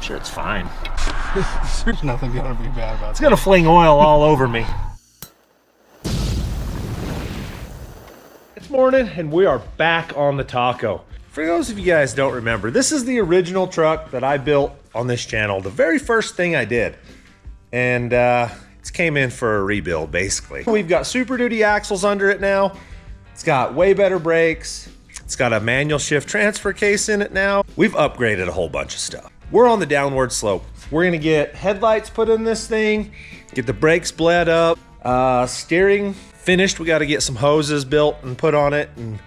Sure, it's fine. There's nothing gonna be bad about it. It's gonna fling oil all over me. It's morning and we are back on the taco. For those of you guys don't remember, this is the original truck that I built on this channel. The very first thing I did. And it came in for a rebuild, basically. We've got Super Duty axles under it now. It's got way better brakes. It's got a manual shift transfer case in it now. We've upgraded a whole bunch of stuff. We're on the downward slope. We're gonna get headlights put in this thing, get the brakes bled up, steering finished. We gotta get some hoses built and put on it and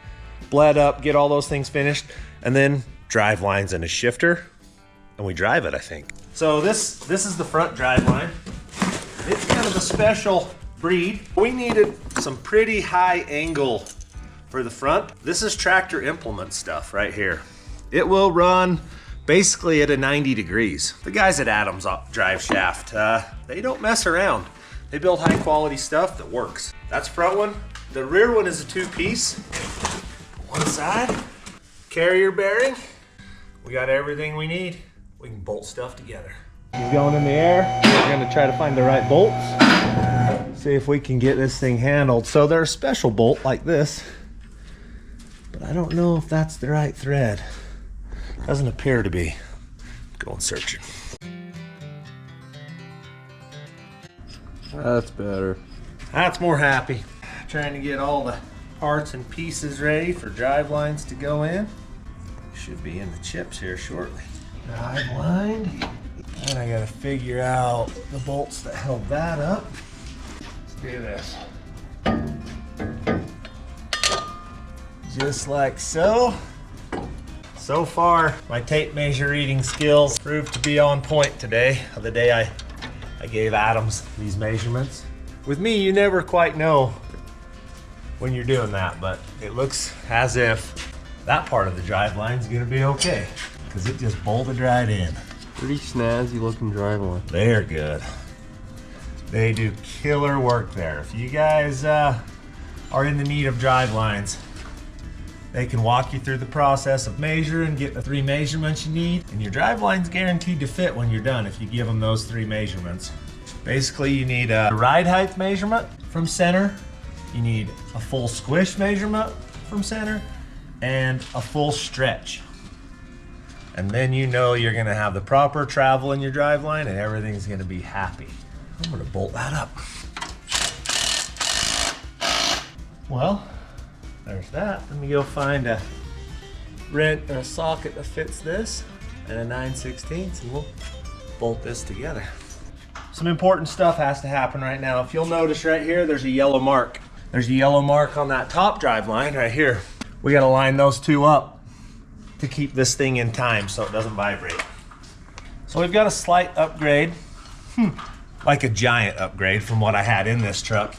bled up, get all those things finished, and then drive lines and a shifter, and we drive it, I think. So this is the front drive line. It's kind of a special breed. We needed some pretty high angle for the front. This is tractor implement stuff right here. It will run basically at a 90 degrees. The guys at Adams Drive Shaft, they don't mess around. They build high quality stuff that works. That's front one. The rear one is a two-piece. One side, carrier bearing. We got everything we need. We can bolt stuff together. He's going in the air. We're gonna try to find the right bolts. See if we can get this thing handled. So they're a special bolt like this, but I don't know if that's the right thread. Doesn't appear to be. Going searching. That's better. That's more happy. Trying to get all the parts and pieces ready for drive lines to go in. Should be in the chips here shortly. Drive line. And I gotta figure out the bolts that held that up. Let's do this. Just like so. So far, my tape measure reading skills proved to be on point today, the day I gave Adams these measurements. With me, you never quite know when you're doing that, but it looks as if that part of the drive line is gonna be okay, because it just bolted right in. Pretty snazzy looking drive line. They're good. They do killer work there. If you guys are in the need of drive lines, they can walk you through the process of measuring, get the 3 measurements you need, and your drive line's guaranteed to fit when you're done if you give them those 3 measurements. Basically, you need a ride height measurement from center, you need a full squish measurement from center, and a full stretch. And then you know you're gonna have the proper travel in your drive line and everything's gonna be happy. I'm gonna bolt that up. Well, there's that. Let me go find a wrench or a socket that fits this and a 9/16 and we'll bolt this together. Some important stuff has to happen right now. If you'll notice right here, there's a yellow mark. There's a yellow mark on that top drive line right here. We gotta line those two up to keep this thing in time so it doesn't vibrate. So we've got a slight upgrade, like a giant upgrade from what I had in this truck.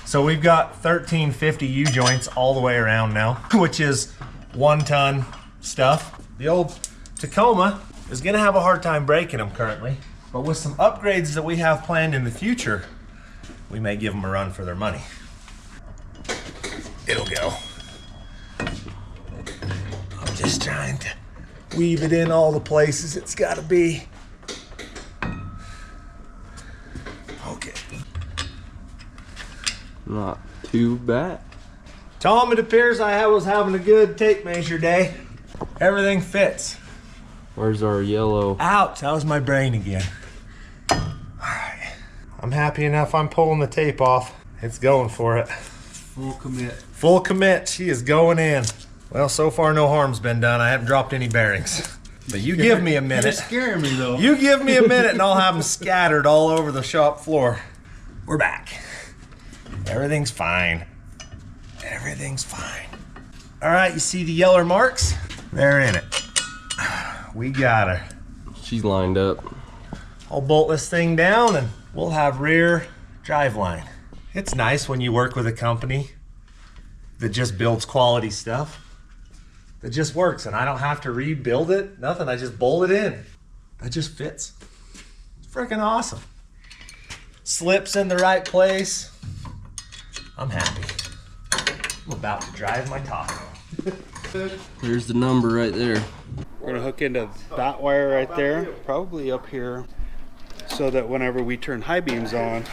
So we've got 1350 U-joints all the way around now, which is 1-ton stuff. The old Tacoma is gonna have a hard time breaking them currently, but with some upgrades that we have planned in the future, we may give them a run for their money. It'll go. I'm just trying to weave it in all the places it's gotta be. Okay. Not too bad. Tom, it appears I was having a good tape measure day. Everything fits. Where's our yellow? Ouch, that was my brain again. All right, I'm happy enough I'm pulling the tape off. It's going for it. Full commit. Full commit, she is going in. Well, so far no harm's been done. I haven't dropped any bearings. But you give me a minute. You're scaring me though. You give me a minute and I'll have them scattered all over the shop floor. We're back. Everything's fine. Everything's fine. All right, you see the yellow marks? They're in it. We got her. She's lined up. I'll bolt this thing down and we'll have rear drive line. It's nice when you work with a company that just builds quality stuff, that just works, and I don't have to rebuild it, nothing. I just bolt it in. That just fits. It's freaking awesome. Slips in the right place. I'm happy. I'm about to drive my taco. There's the number right there. We're gonna hook into that wire right there, probably up here, so that whenever we turn high beams on,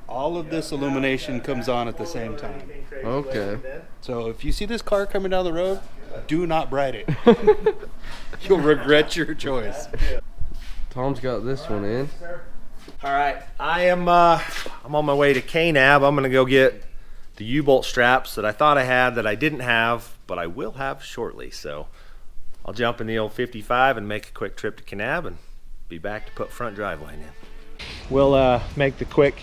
all of this illumination comes on at the same time. Okay. So if you see this car coming down the road, do not bright it. You'll regret your choice. Tom's got this one in. All right, I'm on my way to KNAB. I'm gonna go get the U-bolt straps that I thought I had that I didn't have, but I will have shortly. So I'll jump in the old 55 and make a quick trip to KNAB and be back to put front driveline in. We'll make the quick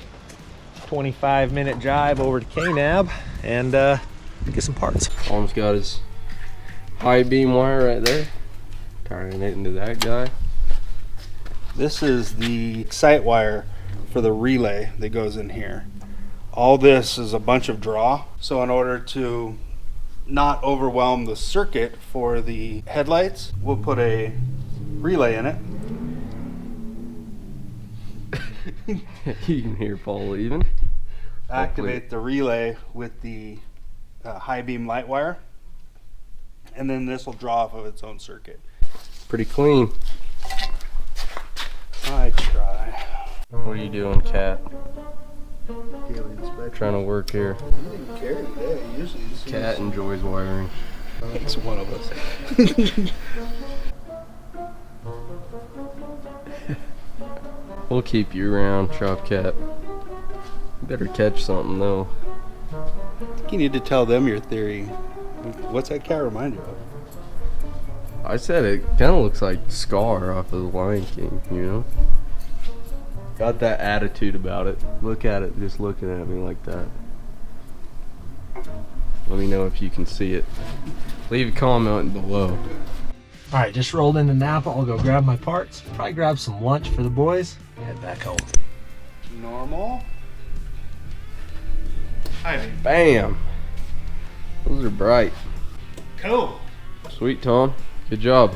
25-minute drive over to KNAB and get some parts. Tom's got his high beam wire right there. Turning it into that guy. This is the excite wire for the relay that goes in here. All this is a bunch of draw. So in order to not overwhelm the circuit for the headlights, we'll put a relay in it. You can hear Paul leaving. Activate the relay with the high beam light wire, and then this will draw off of its own circuit. Pretty clean. I try. What are you doing, Cat? Daily inspection. Trying to work here. You didn't care today. Usually you see Cat enjoys wiring. It's one of us. We'll keep you around, Chop Cat. You better catch something though. I think you need to tell them your theory. What's that cat remind you of? I said it kind of looks like Scar off of The Lion King, you know? Got that attitude about it. Look at it, just looking at me like that. Let me know if you can see it. Leave a comment below. All right, just rolled into Napa. I'll go grab my parts. Probably grab some lunch for the boys. Head back home. Normal. Bam! Those are bright. Cool. Sweet, Tom. Good job.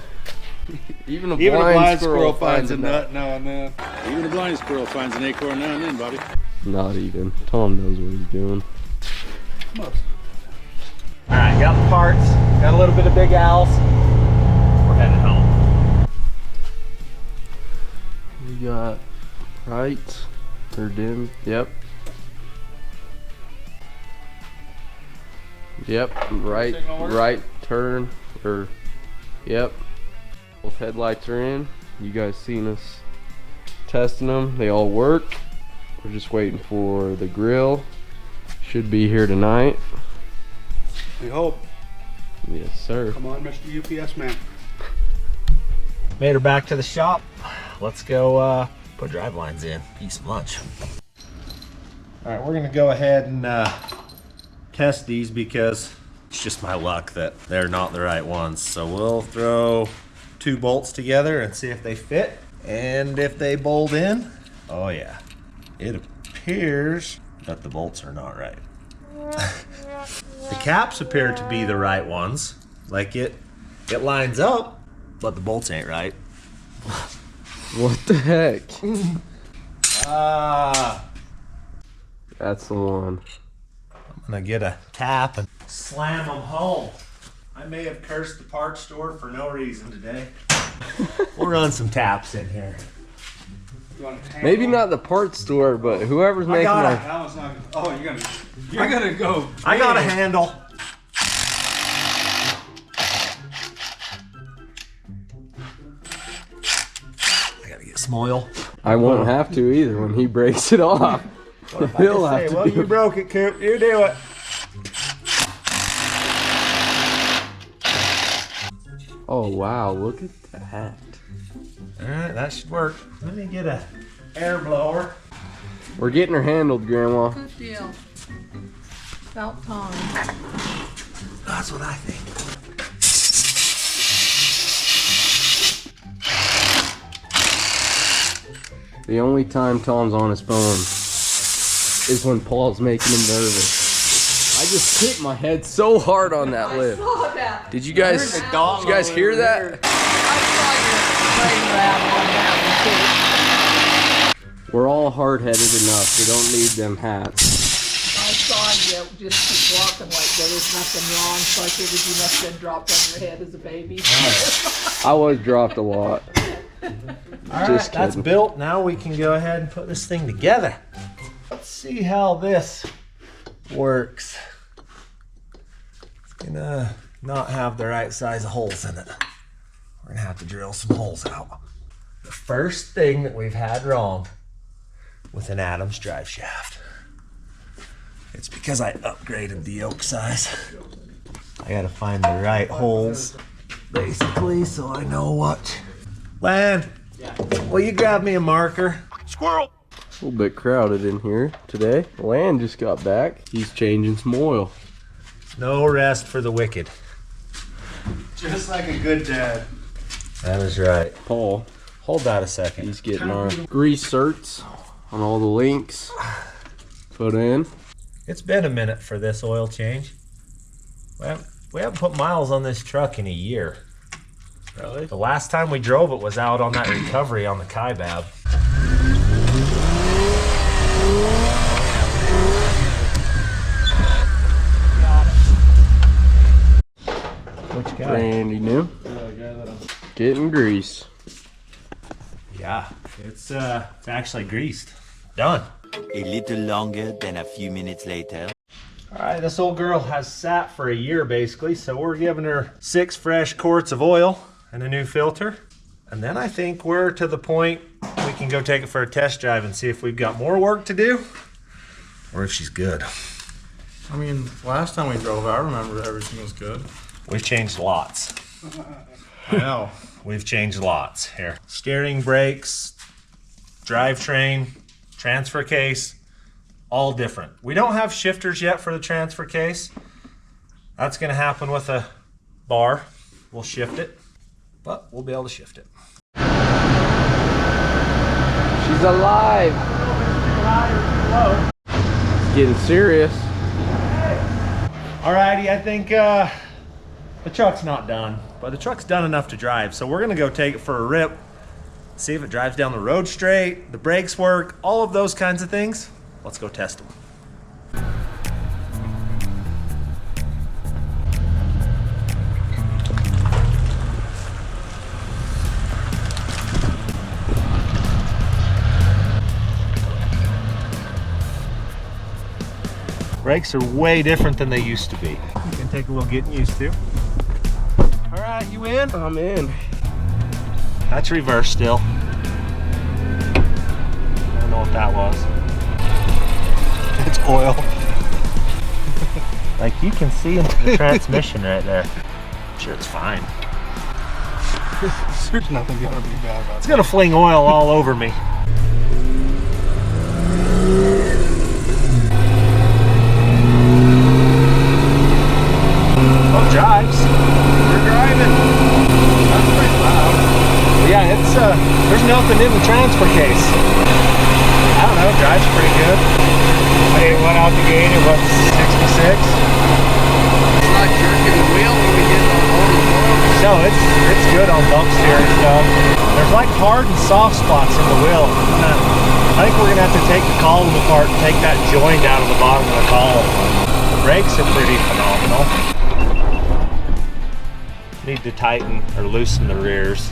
Even a Even blind, a blind squirrel finds a nut. nut now and then. Even a blind squirrel finds an acorn now and then, Bobby. Not even. Tom knows what he's doing. Most. All right, got the parts. Got a little bit of Big Al's. We're headed home. We got right or dim. Yep. Yep. Right turn or yep. Both headlights are in. You guys seen us testing them. They all work. We're just waiting for the grill. Should be here tonight. We hope. Yes, sir. Come on, Mr. UPS man. Made her back to the shop. Let's go put drive lines in. Eat some lunch. All right, we're gonna go ahead and test these because it's just my luck that they're not the right ones. So we'll throw 2 bolts together and see if they fit. And if they bolt in, oh yeah, it appears that the bolts are not right. The caps appear to be the right ones. Like it lines up, but the bolts ain't right. What the heck? That's the one. I'm gonna get a tap and slam them home. I may have cursed the parts store for no reason today. We'll run some taps in here. Maybe not the parts store, but whoever's making got our... That one's not. Oh, you're gonna go. I got a handle. I gotta get some oil. I won't have to either when he breaks it off. He'll have to Well, do you broke it, Coop. You do it. Oh wow, look at that. Alright, that should work. Let me get a air blower. We're getting her handled, Grandma. Good deal. About time. That's what I think. The only time Tom's on his phone is when Paul's making him nervous. I just hit my head so hard on that I lift. saw that. Did you guys hear that? I saw your brain rattle on that one too. We're all hard-headed enough. We don't need them hats. I saw you just keep walking like there was nothing wrong. So I figured you must have been dropped on your head as a baby. I was dropped a lot. All right, that's built. Now we can go ahead and put this thing together. Let's see how this works. It's gonna not have the right size of holes in it. We're gonna have to drill some holes out. The first thing that we've had wrong with an Adams drive shaft. It's because I upgraded the yoke size. I gotta find the right holes, basically, so I know what. Land, will you grab me a marker? Squirrel! A little bit crowded in here today. Land just got back. He's changing some oil. No rest for the wicked. Just like a good dad. That is right. Paul, Hold that a second. he's getting our grease certs on all the links put in. It's been a minute for this oil change. We haven't put miles on this truck in a year. Really? The last time we drove it was out on that recovery on the Kaibab. What you got? Randy new. Getting grease. Yeah, it's actually greased. Done. A little longer than a few minutes later. All right, this old girl has sat for a year basically, so we're giving her 6 fresh quarts of oil and a new filter. And then I think we're to the point we can go take it for a test drive and see if we've got more work to do or if she's good. I mean, last time we drove, I remember everything was good. We've changed lots. I know. We've changed lots here. Steering, brakes, drivetrain, transfer case, all different. We don't have shifters yet for the transfer case. That's gonna happen with a bar. We'll shift it, but we'll be able to shift it. She's alive. It's getting serious. Alrighty, I think the truck's not done, but the truck's done enough to drive. So we're gonna go take it for a rip, see if it drives down the road straight, the brakes work, all of those kinds of things. Let's go test them. Brakes are way different than they used to be. You can take a little getting used to. All right, you in? I'm in. That's reverse still. I don't know what that was. It's oil. Like you can see into the transmission right there. I'm sure it's fine. There's nothing gonna be bad about It's gonna fling oil all over me. Oh, it drives. We're driving. That's pretty loud. Yeah, it's there's nothing in the transfer case. I don't know, it drives pretty good. I went out the gate at what, 66? It's not jerking the wheel when we get on over the oil. No, it's good on bump steering stuff. There's like hard and soft spots in the wheel. I think we're gonna have to take the column apart and take that joint out of the bottom of the column. The brakes are pretty phenomenal. Need to tighten or loosen the rears.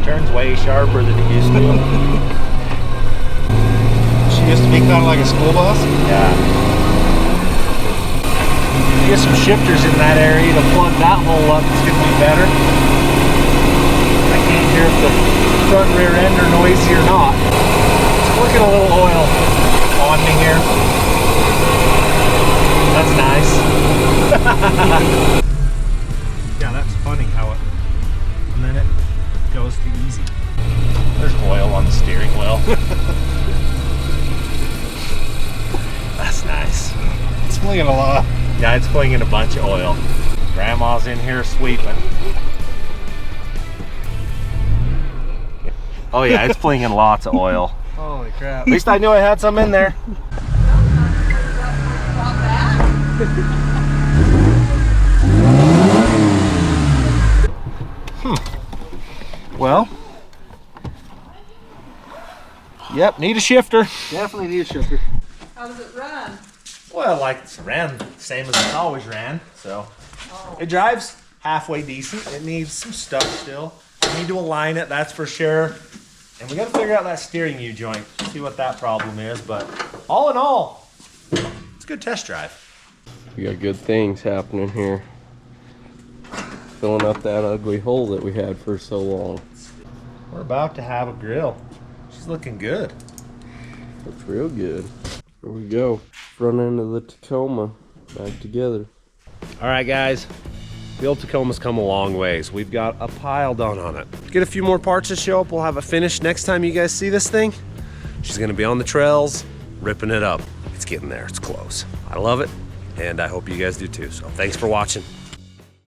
Turns way sharper than it used to. She used to be kind of like a school bus. Yeah. Get some shifters in that area to plug that hole up. It's gonna be better. I can't hear if the front and rear end are noisy or not. We're getting a little oil on me here. That's nice. Yeah, that's funny how it, and then it goes to easy. There's oil on the steering wheel. That's nice. It's flinging a lot. Yeah, it's flinging a bunch of oil. Grandma's in here sweeping. Oh yeah, it's flinging lots of oil. Holy crap. At least I knew I had some in there. Well, yep, need a shifter. Definitely need a shifter. How does it run? Well, like it's ran the same as it's always ran, so it drives halfway decent. It needs some stuff still. We need to align it, that's for sure. And we got to figure out that steering U-joint, see what that problem is. But all in all, it's a good test drive. We got good things happening here. Filling up that ugly hole that we had for so long. We're about to have a grill. She's looking good. Looks real good. Here we go. Front end of the Tacoma back together. All right, guys. The old Tacoma's come a long ways. We've got a pile done on it. Get a few more parts to show up. We'll have it finished next time you guys see this thing. She's gonna be on the trails, ripping it up. It's getting there, it's close. I love it, and I hope you guys do too. So thanks for watching.